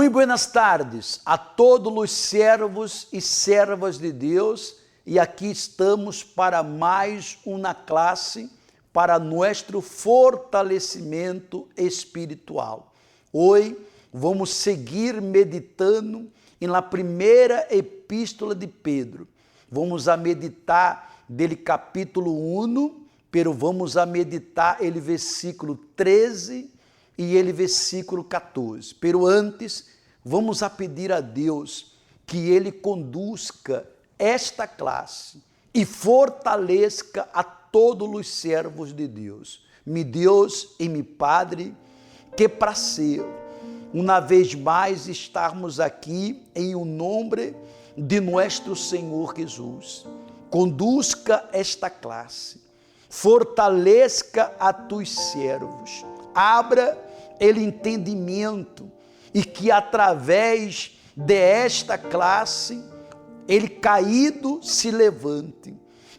Muito buenas tardes a todos os servos e servas de Deus, e aqui estamos para mais uma classe para nosso fortalecimento espiritual. Hoje vamos seguir meditando na primeira epístola de Pedro. Vamos a meditar dele capítulo 1, pero vamos a meditar ele versículo 13 e ele versículo 14. Pero antes, vamos a pedir a Deus que ele conduzca esta classe e fortaleça a todos os servos de Deus. Mi Deus e mi Padre, que prazer, uma vez mais estarmos aqui em nome de nosso Senhor Jesus. Conduzca esta classe, fortaleça a tus servos, abra ele entendimento e que através desta classe ele caído se levante,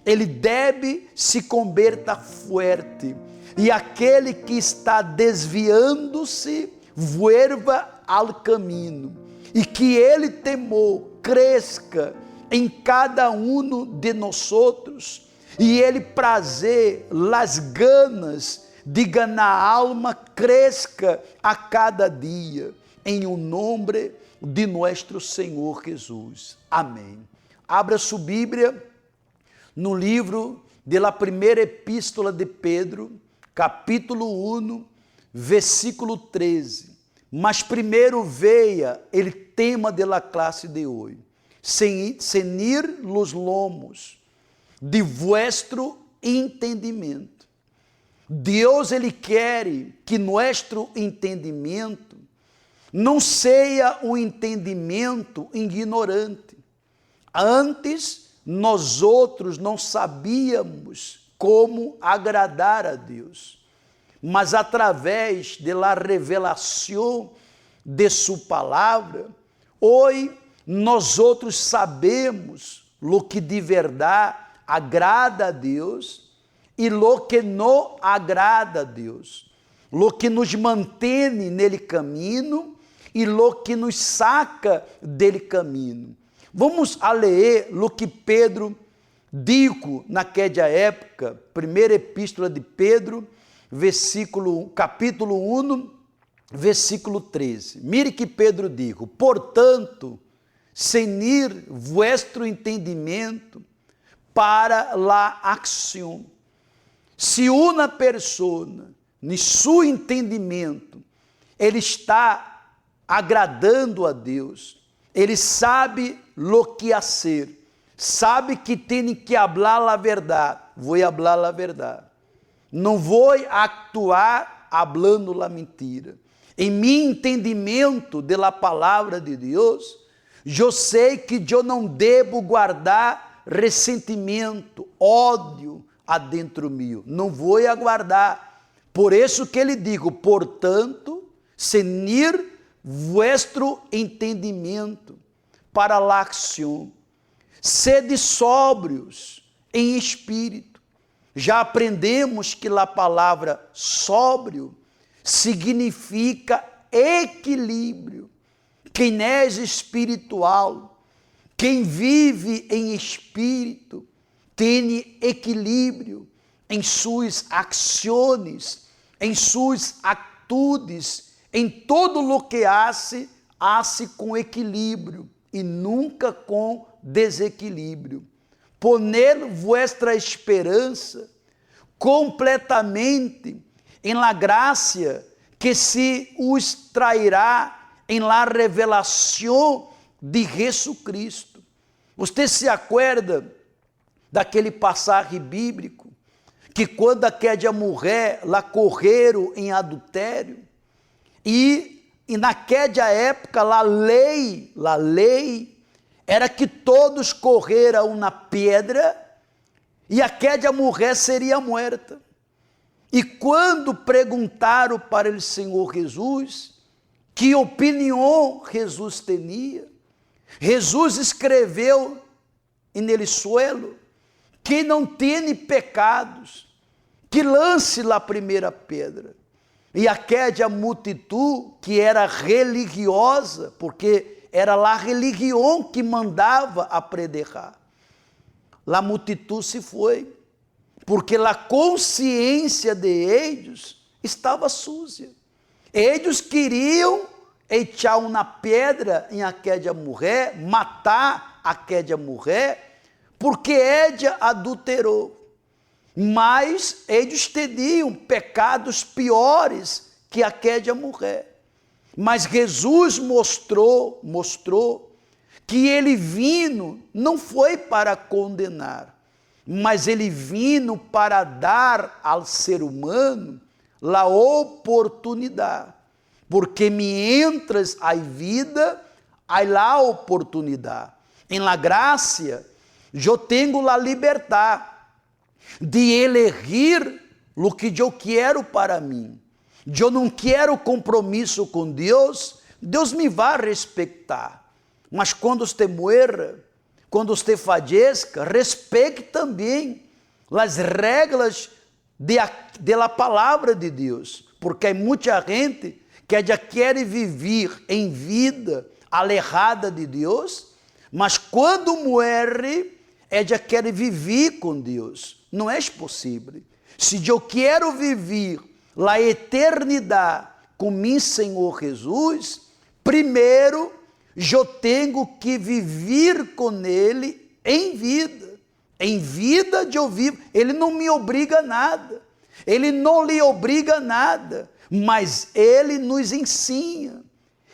ele deve se converta forte e aquele que está desviando-se vuelva ao caminho e que ele temor cresça em cada um de nós outros e ele prazer, las ganas de ganhar alma cresça a cada dia, em nome de nosso Senhor Jesus. Amém. Abra sua Bíblia no livro de la primeira epístola de Pedro, capítulo 1, versículo 13. Mas primeiro veia o tema de la classe de hoje. Cenir los lomos de vuestro entendimento. Deus, ele quer que nosso entendimento não seja um entendimento ignorante. Antes, nós outros não sabíamos como agradar a Deus, mas através da revelação de sua palavra, hoje nós outros sabemos o que de verdade agrada a Deus e lo que não agrada a Deus, lo que nos mantém nele caminho e lo que nos saca dele caminho. Vamos a ler o que Pedro dijo naquela época, primeira epístola de Pedro, capítulo 1, versículo 13. Mire que Pedro dijo: portanto, cenir vuestro entendimento para la acción. Se uma pessoa, em seu entendimento, ele está agradando a Deus, ele sabe lo que fazer, sabe que tem que falar a verdade, vou falar a verdade, não vou actuar falando a mentira. Em meu entendimento da palavra de Deus, eu sei que eu não devo guardar ressentimento, ódio adentro meu, não vou aguardar. Por isso que ele digo, portanto, cenir vuestro entendimento para a acção. Sede sóbrios em espírito. Já aprendemos que a palavra sóbrio significa equilíbrio. Quem é espiritual, quem vive em espírito, tem equilíbrio em suas ações, em suas atitudes, em todo o que hace com equilíbrio e nunca com desequilíbrio. Poner vuestra esperança completamente em la graça que se os trairá em la revelação de Jesucristo. Você se acorda daquele passagem bíblico que quando aquela mulher lá correram em adultério e naquela época a lei era que todos correram na pedra e aquela mulher seria morta. E quando perguntaram para o Senhor Jesus que opinião Jesus tinha, Jesus escreveu nele suelo: quem não tem pecados, que lance lá a primeira pedra. E aquela multidão que era religiosa, porque era a religião que mandava a predicar. A multidão se foi, porque a consciência de eles estava suja. Eles queriam echar uma pedra em aquela mulher, matar aquela mulher, porque ela adulterou. Mas eles teriam pecados piores que aquela mulher. Mas Jesus mostrou que ele vindo não foi para condenar, mas ele vindo para dar ao ser humano a oportunidade. Porque mientras há vida, há a oportunidade. Em la graça, eu tenho a liberdade de elegir o que eu quero para mim. Eu não quero compromisso com Deus, Deus me vai respeitar. Mas quando você morra, quando você falleça, respeite também as regras da palavra de Deus. Porque há muita gente que já quer viver em vida alejada de Deus, mas quando morre, já quer viver com Deus. Não é possível. Se eu quero viver a eternidade com meu Senhor Jesus, primeiro eu tenho que viver com Ele em vida. Em vida eu vivo. Ele não me obriga a nada. Ele não lhe obriga a nada. Mas Ele nos ensina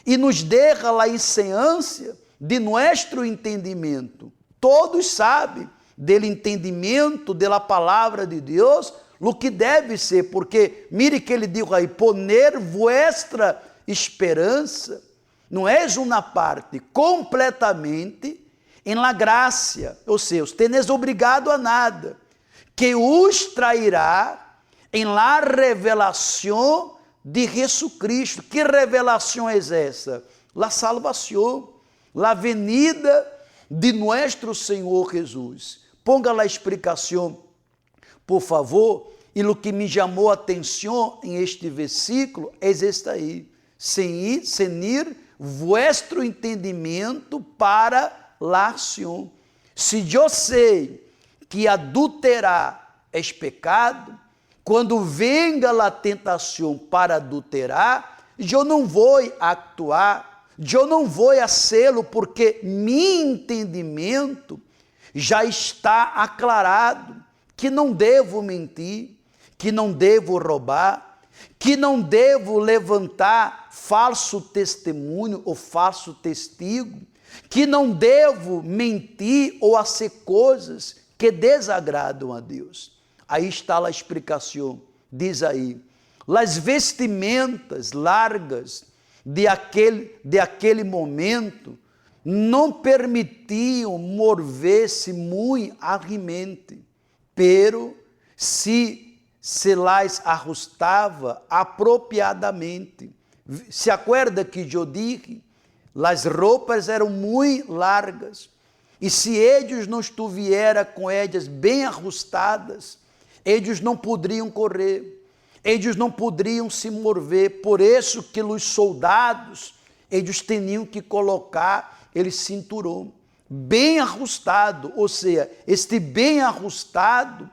e nos deixa a enseñança de nosso entendimento. Todos sabem do entendimento da palavra de Deus, o que deve ser, porque mire que ele diz aí, poner vuestra esperança, não é uma parte, completamente em la graça, ou seja, você não é obrigado a nada, que os trairá em la revelação de Jesucristo. Que revelação é essa? La salvação, la venida de nosso Senhor Jesus. Ponga a explicação, por favor, e o que me chamou a atenção em este versículo é este aí, cenir vuestro entendimento para la ação. Se eu sei que adulterar é pecado, quando venga a tentação para adulterar, eu não vou actuar, eu não vou fazê-lo, porque meu entendimento já está aclarado, que não devo mentir, que não devo roubar, que não devo levantar falso testemunho ou falso testigo, que não devo mentir ou fazer coisas que desagradam a Deus. Aí está a explicação, diz aí, as vestimentas largas de aquele momento não permitiam mover-se muito agilmente, pero se las ajustava apropriadamente. Se acorda que eu disse, as roupas eram muito largas, e se eles não estuvieram com elas bem ajustadas, eles não poderiam correr, eles não poderiam se mover. Por isso que os soldados, eles tinham que colocar ele cinturão bem ajustado, ou seja, este bem ajustado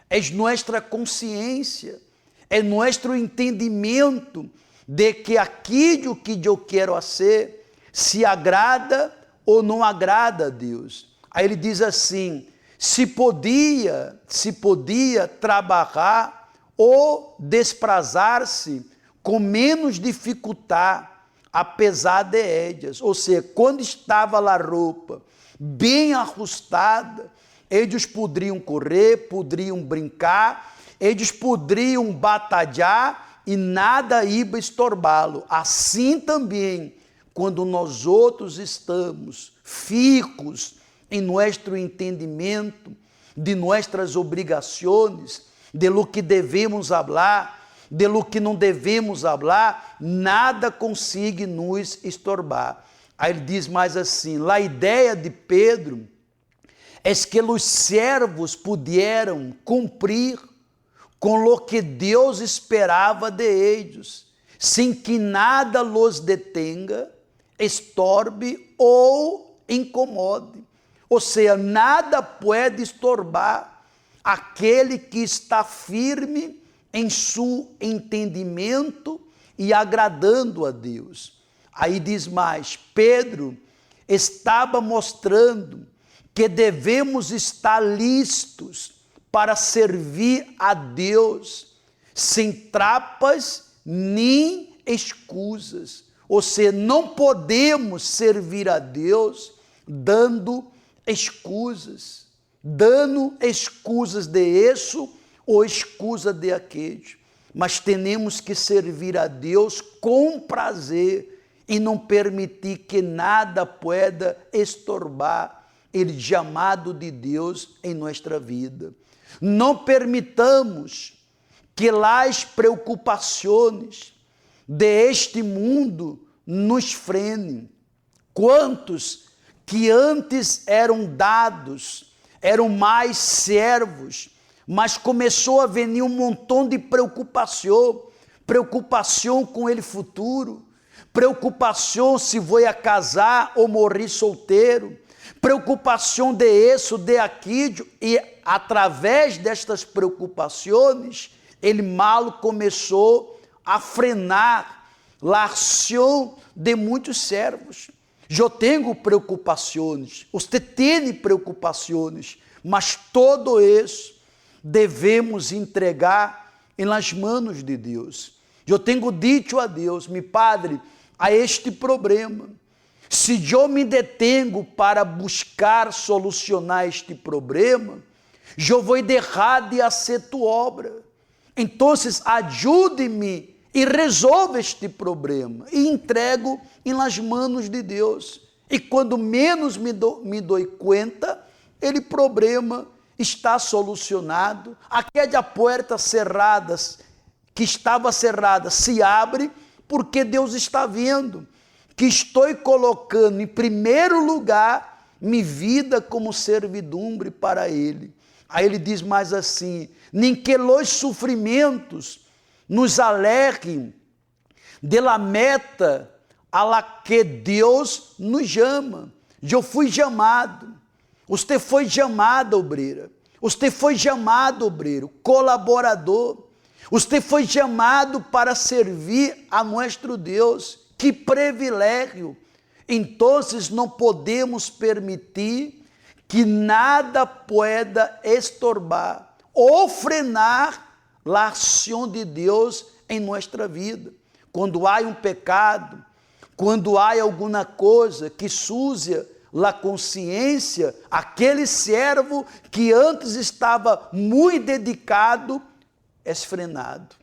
é nossa consciência, é nosso entendimento de que aquilo que eu quero fazer se agrada ou não agrada a Deus. Aí ele diz assim, se podia trabalhar ou desprezar-se com menos dificuldade, apesar de elas. Ou seja, quando estava a roupa bem ajustada, eles poderiam correr, poderiam brincar, eles poderiam batalhar e nada ia estorbá-lo. Assim também, quando nós outros estamos ficos em nosso entendimento de nossas obrigações, de lo que devemos falar, de lo que não devemos falar, nada consiga nos estorbar. Aí ele diz mais assim, a ideia de Pedro é que os servos pudieram cumprir com o que Deus esperava de eles. sem que nada los detenga, estorbe ou incomode. Ou seja, nada pode estorbar aquele que está firme em seu entendimento e agradando a Deus. Aí diz mais, Pedro estava mostrando que devemos estar listos para servir a Deus, sem trapas nem escusas. Ou seja, não podemos servir a Deus dando escusas de isso ou escusa de aquele. Mas temos que servir a Deus com prazer e não permitir que nada pueda estorbar o chamado de Deus em nossa vida. Não permitamos que as preocupações deste mundo nos frenem. Quantos que antes eram dados, eram mais servos, mas começou a vir um montão de preocupação com o futuro, preocupação se vou a casar ou morrer solteiro, preocupação de isso, de aquilo, e através destas preocupações, ele mal começou a frenar a ação de muitos servos. Eu tenho preocupações, você tem preocupações, mas todo isso devemos entregar nas mãos de Deus. Eu tenho dito a Deus, meu Padre, a este problema, se eu me detengo para buscar solucionar este problema, eu vou deixar de fazer tua obra. Então, ajude-me e resolve este problema, e entrego nas mãos de Deus. E quando menos me dou conta, ele problema está solucionado, aquela porta cerrada, que estava cerrada, se abre, porque Deus está vendo que estou colocando em primeiro lugar minha vida como servidumbre para Ele. Aí ele diz mais assim, nem que os sofrimentos nos alertem de la meta a la que Deus nos chama. Eu fui chamado, você foi chamado, obreira, você foi chamado, obreiro, colaborador, você foi chamado para servir a nosso Deus. Que privilégio! Então, não podemos permitir que nada pueda estorbar ou frenar a ação de Deus em nossa vida. Quando há um pecado, quando há alguma coisa que suja a consciência, aquele servo que antes estava muito dedicado, é frenado.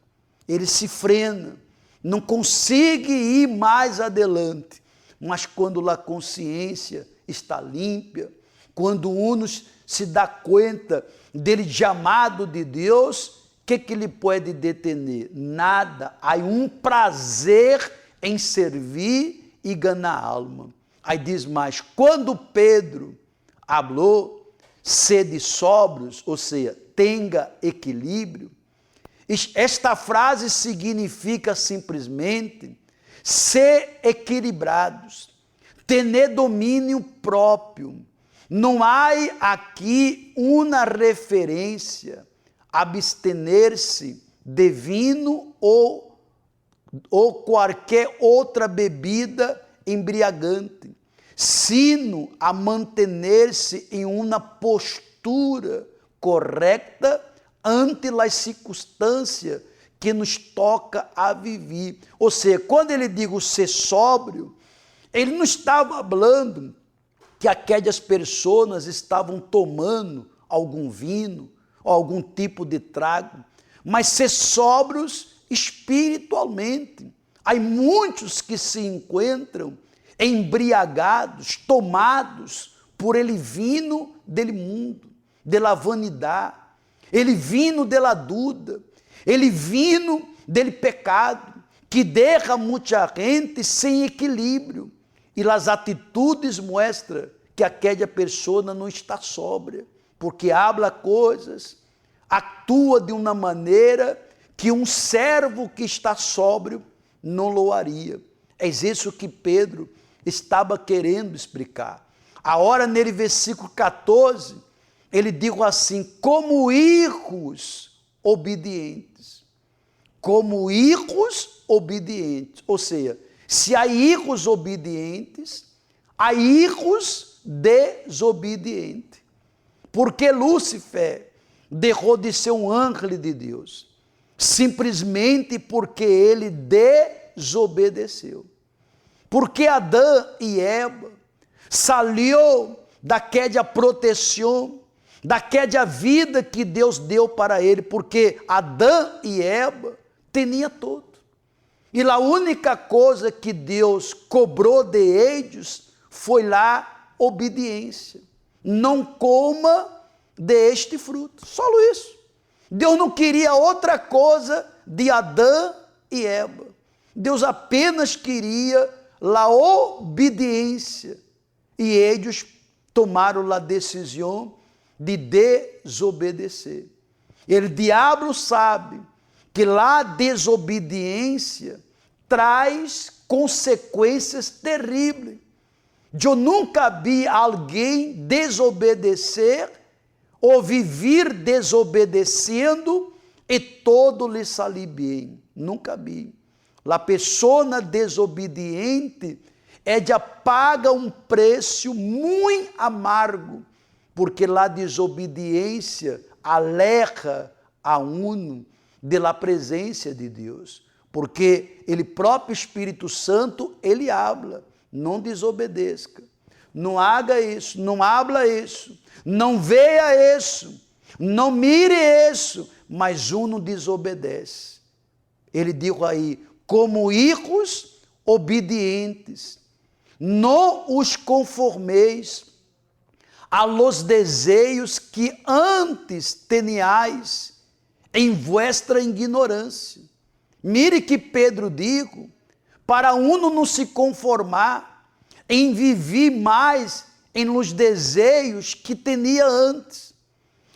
Ele se frena, não consegue ir mais adiante. Mas quando a consciência está limpa, quando uno se dá conta dele chamado de Deus, o que ele pode detener? Nada. Há um prazer em servir e ganhar alma. Aí diz mais, quando Pedro falou, sede sóbrios, ou seja, tenha equilíbrio, esta frase significa simplesmente ser equilibrados, ter domínio próprio. Não há aqui uma referência a abster-se de vinho ou qualquer outra bebida embriagante, sino a manter-se em uma postura correta ante as circunstâncias que nos toca a viver. Ou seja, quando ele diz ser sóbrio, ele não estava falando que aquelas pessoas estavam tomando algum vinho ou algum tipo de trago, mas ser sóbrios espiritualmente. Há muitos que se encontram embriagados, tomados por ele vinho dele mundo, dela vanidade, ele vinho dela dúvida, ele vinho dele pecado, que deixa muita gente sem equilíbrio. E as atitudes mostram que aquela pessoa não está sóbria, porque habla coisas, atua de uma maneira que um servo que está sóbrio não louaria. É isso que Pedro estava querendo explicar. A hora nele, versículo 14, ele diz assim, como hijos obedientes. Como hijos obedientes. Ou seja, se há hijos obedientes, há hijos desobedientes. Porque Lúcifer deixou de ser um anjo de Deus, simplesmente porque ele desobedeceu. Porque Adão e Eva saiu daquela proteção, daquela vida que Deus deu para ele, porque Adão e Eva tinham tudo. E a única coisa que Deus cobrou de eles foi lá obediência. Não coma deste fruto. Só isso. Deus não queria outra coisa de Adão e Eva. Deus apenas queria a obediência. E eles tomaram a decisão de desobedecer. O diabo sabe que a desobediência traz consequências terríveis. Eu nunca vi alguém desobedecer ou viver desobedecendo e todo lhe sair bem. Nunca vi. A pessoa desobediente, ela paga um preço muito amargo, porque a desobediência aleja a uno da presença de Deus, porque ele próprio Espírito Santo, ele habla, não desobedeça, não haga isso, não habla isso, não veja isso, não mire isso, mas uno desobedece. Ele diz aí, como hijos obedientes, não os conformeis a los desejos que antes teníais em vuestra ignorância. Mire que Pedro diz, para uno não se conformar em viver mais em los desejos que tinha antes.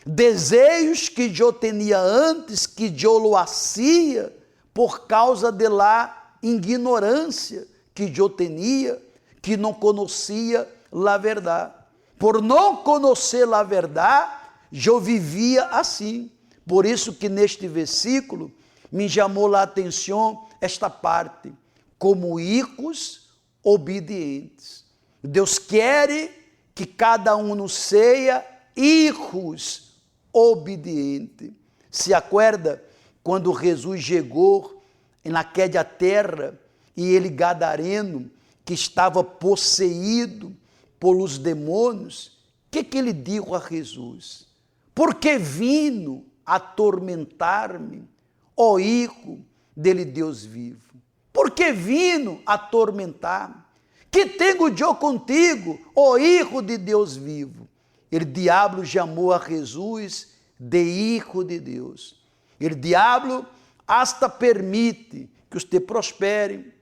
Desejos que eu tinha antes, que eu lo hacía por causa de la ignorância que eu tinha, que não conhecia a verdade. Por não conhecer a verdade, eu vivia assim. Por isso que neste versículo me chamou a atenção esta parte, como hijos obedientes. Deus quer que cada um seja hijos obedientes. Se acorda quando Jesus chegou naquela terra e ele gadareno, que estava possuído pelos demônios, o que ele disse a Jesus? Por que vino atormentar-me, ó Hijo dele Deus vivo? Por que vino atormentar-me? Que tenho eu contigo, ó Hijo de Deus vivo? O diabo chamou a Jesus de Hijo de Deus. O diabo hasta permite que você prospere,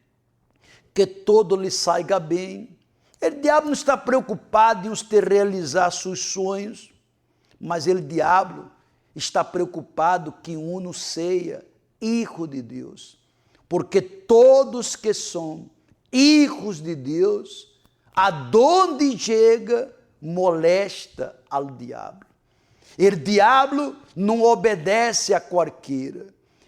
que todo lhe saiga bem. O diabo não está preocupado em você realizar seus sonhos, mas o diabo está preocupado que uno seja hijo de Deus. Porque todos que são hijos de Deus, aonde chega, molesta ao diabo. O diabo não obedece a qualquer,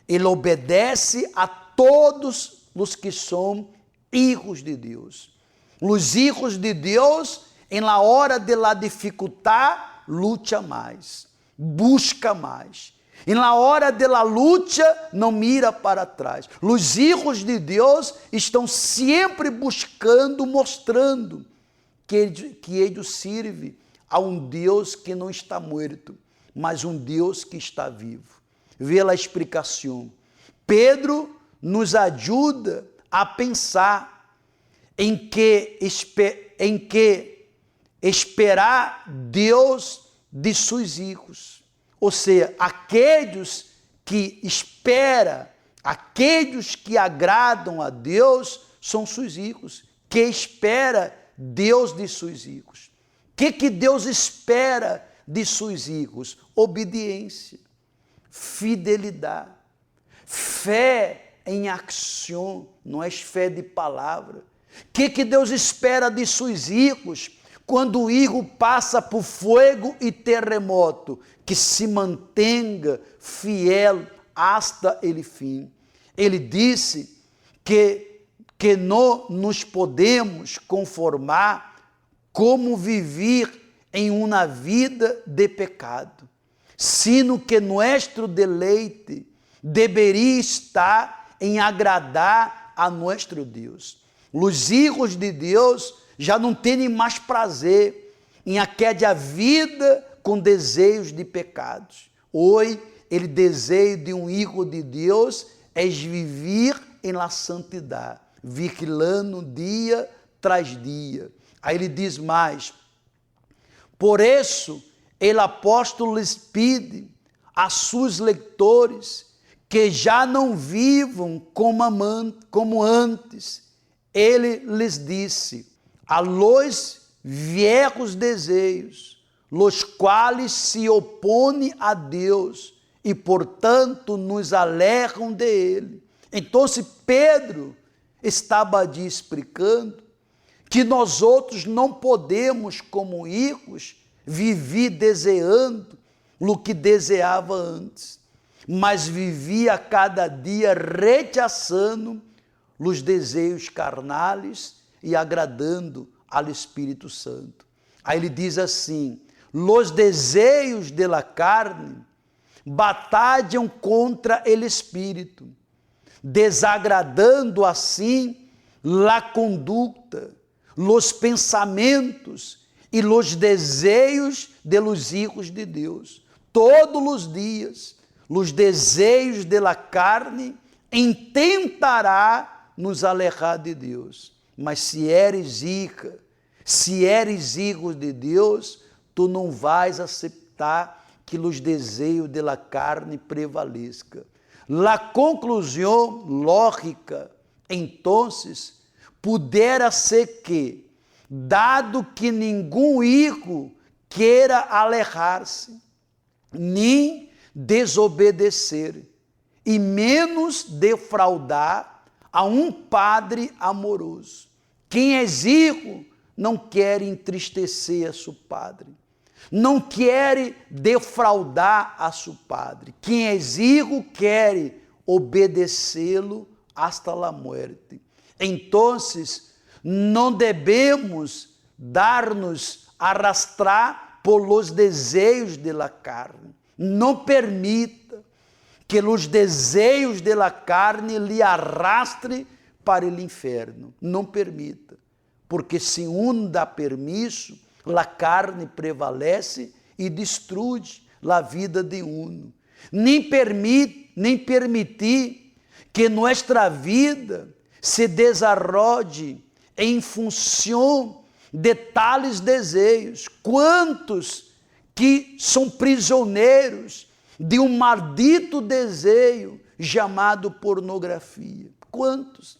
ele obedece a todos os que são hijos de Deus. Os hijos de Deus, em la hora de la dificultar, luta mais, busca mais. E na hora de la luta, não mira para trás. Os hijos de Deus estão sempre buscando, mostrando que eles servem a um Deus que não está morto, mas um Deus que está vivo. Vê a explicação. Pedro nos ajuda a pensar em que esperar Deus de seus hijos. Ou seja, aqueles que esperam, aqueles que agradam a Deus, são seus hijos. Que espera Deus de seus hijos. O que Deus espera de seus hijos? Obediência, fidelidade, fé em ação, não é fé de palavra. O que Deus espera de seus hijos quando o hijo passa por fogo e terremoto? Que se mantenha fiel hasta el fim. Ele disse que não nos podemos conformar como viver em uma vida de pecado, sino que nosso deleite deveria estar em agradar a nosso Deus. Os hijos de Deus já não têm mais prazer em aquela vida com desejos de pecados. Hoje, o desejo de um hijo de Deus é viver em la santidade, vigilando dia tras dia. Aí ele diz mais: por isso, o apóstolo lhes pede a seus leitores que já não vivam como antes. Ele lhes disse: a los viejos desejos, los quais se opõem a Deus e, portanto, nos alejam de Ele. Então, Pedro estava ali explicando que nós outros não podemos, como hijos, viver desejando o que desejava antes, mas vivia cada dia rechaçando os desejos carnais e agradando ao Espírito Santo. Aí ele diz assim: los desejos de la carne batalham contra o Espírito, desagradando assim la conduta, los pensamentos e los desejos de los hijos de Deus. Todos os dias, os desejos de la carne intentará nos alejar de Deus. Mas se eres hija, se eres hijo de Deus, tu não vais aceitar que os desejos de la carne prevaleçam. La conclusão lógica, então, pudera ser que, dado que nenhum hijo queira alejar-se, nem desobedecer, e menos defraudar a um padre amoroso. Quem é hijo não quer entristecer a seu padre, não quer defraudar a seu padre. Quem é hijo quer obedecê-lo hasta la muerte. Então, não devemos dar-nos arrastrar por los desejos de la carne. Não permita que os desejos de la carne lhe arrastre para o inferno. Não permita, porque se um dá permisso, la carne prevalece e destrói a vida de um. Nem permitir que nossa vida se desarrolle em função de tales desejos. Quantos que são prisioneiros de um maldito desejo chamado pornografia? Quantos?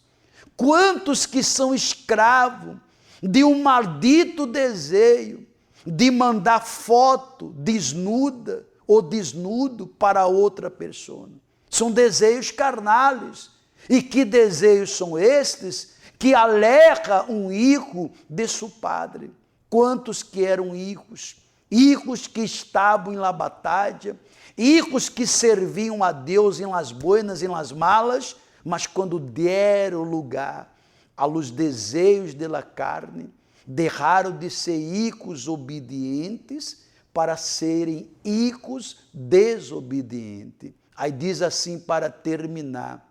Quantos que são escravos de um maldito desejo de mandar foto desnuda ou desnudo para outra pessoa? São desejos carnais. E que desejos são estes que aleja um hijo de seu padre? Quantos que eram hijos? Hijos que estavam em la batalha, hijos que serviam a Deus em las buenas, em las malas, mas quando deram lugar aos desejos de la carne, deixaram de ser hijos obedientes para serem hijos desobedientes. Aí diz assim para terminar: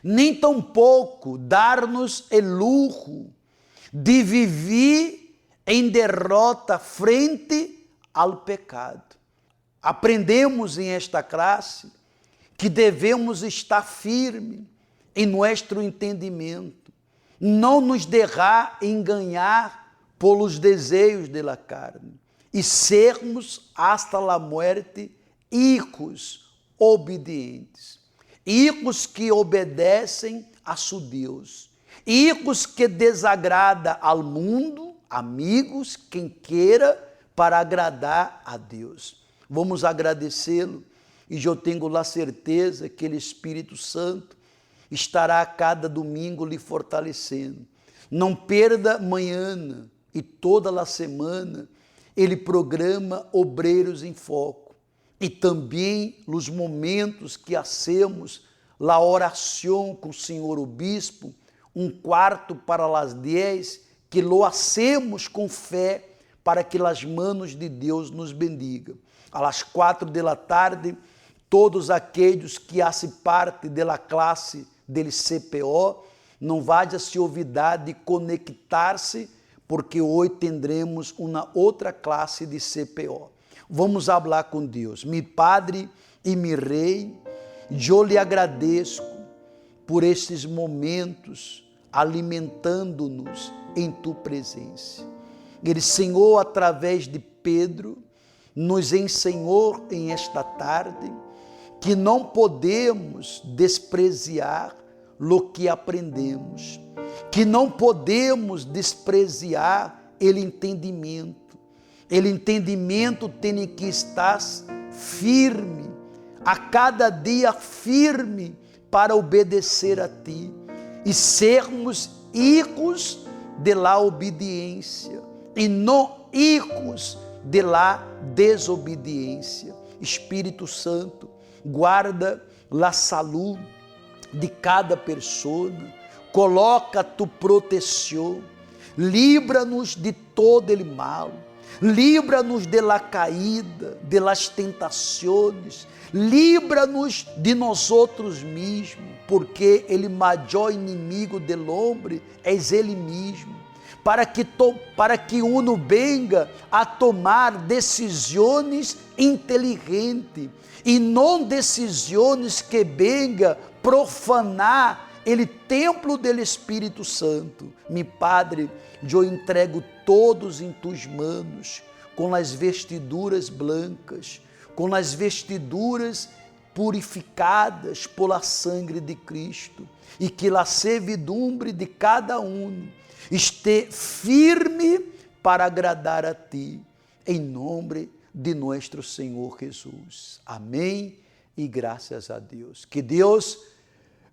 nem tampouco dar-nos o luxo de viver em derrota frente ao pecado. Aprendemos em esta classe que devemos estar firmes em nosso entendimento, não nos deixar enganar pelos desejos da carne e sermos hasta la muerte hijos obedientes. Hijos que obedecem a seu Deus, hijos que desagrada ao mundo, amigos, quem queira, para agradar a Deus. Vamos agradecê-lo, e eu tenho a certeza que o Espírito Santo estará a cada domingo lhe fortalecendo. Não perda manhã e toda a semana, ele programa Obreiros em Foco. E também nos momentos que hacemos a oração com o senhor o bispo, 1/4 para as 10, que lo hacemos com fé para que as manos de Deus nos bendiga. Às 4 da tarde, todos aqueles que fazem parte da classe do CPO, não vá se olvidar de conectar-se, porque hoje teremos uma outra classe de CPO. Vamos falar com Deus. Mi Padre e mi Rei, eu lhe agradeço por estes momentos alimentando-nos em tu presença. Ele, Senhor, através de Pedro, nos ensinou em esta tarde que não podemos desprezar o que aprendemos, que não podemos desprezar o entendimento. O entendimento tem que estar firme, a cada dia firme, para obedecer a ti e sermos hijos de la obediência e não hijos de la desobediência. Espírito Santo, guarda a saúde de cada pessoa, coloca tu proteção, livra-nos de todo el mal, livra-nos de la caída, de las tentações, livra-nos de nós outros mesmos, porque ele maior inimigo do homem é ele mesmo, para que uno venga a tomar decisões inteligentes e não decisões que venga profanar o templo do Espírito Santo. Mi Padre, eu entrego todos em tus manos, com as vestiduras blancas, com as vestiduras purificadas pela sangue de Cristo, e que a servidumbre de cada um esteja firme para agradar a ti, em nome de nosso Senhor Jesus. Amém e graças a Deus. Que Deus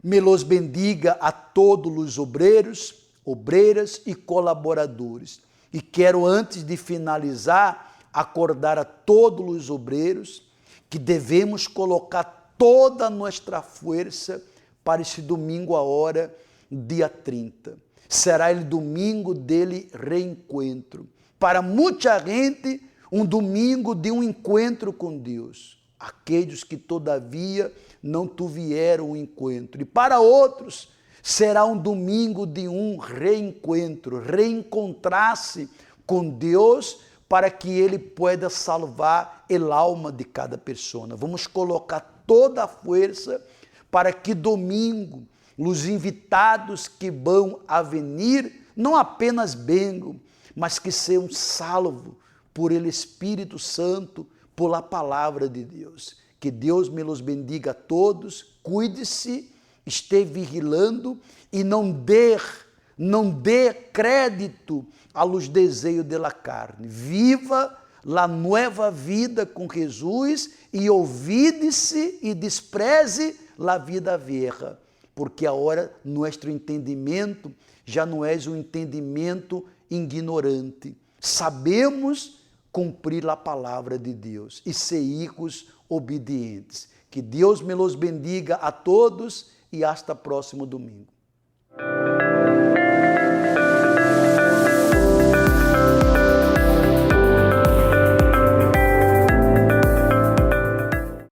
me los bendiga a todos os obreiros, obreiras e colaboradores. E quero, antes de finalizar, acordar a todos os obreiros que devemos colocar toda a nossa força para esse domingo agora, dia 30. Será o domingo dele reencontro. Para muita gente, um domingo de um encontro com Deus. Aqueles que todavia não tiveram um encontro. E para outros, será um domingo de um reencontro, reencontrar-se com Deus para que Ele pueda salvar a alma de cada pessoa. Vamos colocar toda a força para que domingo, os invitados que vão a venir, não apenas venham, mas que sejam salvos por Ele Espírito Santo, por a palavra de Deus. Que Deus me los bendiga a todos, cuide-se, esteja vigilando e não dê crédito aos desejos da carne. Viva a nova vida com Jesus e olvide-se e despreze a vida velha, porque agora nosso entendimento já não é um entendimento ignorante. Sabemos cumprir a palavra de Deus e ser hijos obedientes. Que Deus me los bendiga a todos e hasta próximo domingo.